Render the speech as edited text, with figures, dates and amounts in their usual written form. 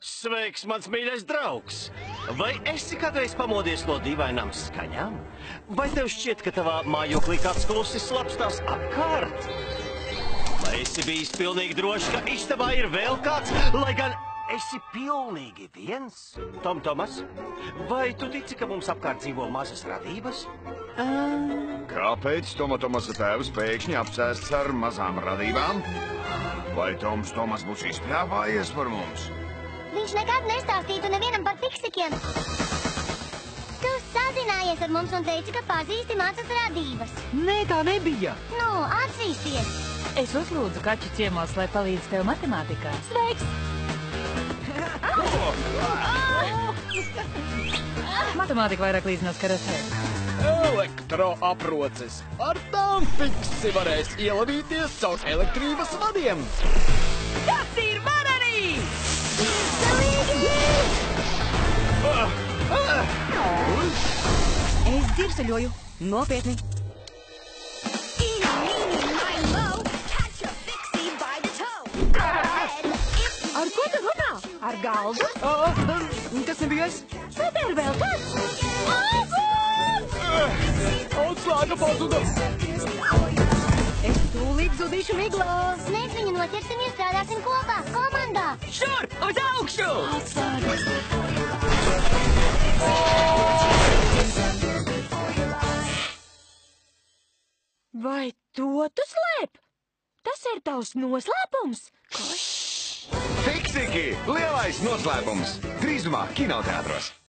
Sveiks, mans mīļais draugs! Vai esi kādreiz pamodies no dīvainām skaņām? Vai tev šķiet, ka tavā mājoklī kāds klusi slapstās apkārt? Vai esi bijis pilnīgi drošs, ka istabā ir vēl kāds, lai gan esi pilnīgi viens? Tomas, vai tu tici, ka mums apkārt dzīvo mazas radības? Kāpēc Tomasa tēvs pēkšņi apsēsts ar mazām radībām? Vai Tomas būs izpļāpājies par mums? Viņš nekad nestāstītu nevienam par fiksikiem. Tu sazinājies ar mums un teici, ka pazīsti mazas radības. Nē, tā nebija. Nu, atzīsties. Es uzlūdzu kaķu ciemos, lai palīdz tev matemātikā. Sveiks! Matemātika vairāk līdzinās karatē. Elektroaproces. Ar tām fiksi varēs ielavīties caur elektrības vadiem. Tas ir man arī! Es dzirsaļoju. Nopietni. Ar ko tu runā? Ar galdu? Tas nebija es. Vai tev ir vēl kāds? Atslēga pazuda. Es tūlīt zudīšu miglā. Mēs viņu noķersim, ja strādāsim kopā, komandā. Šur, uz augšu! Vai to tu slēp? Tas ir tavs noslēpums? Fiksiki! Lielais noslēpums! Drīzumā kinoteātros!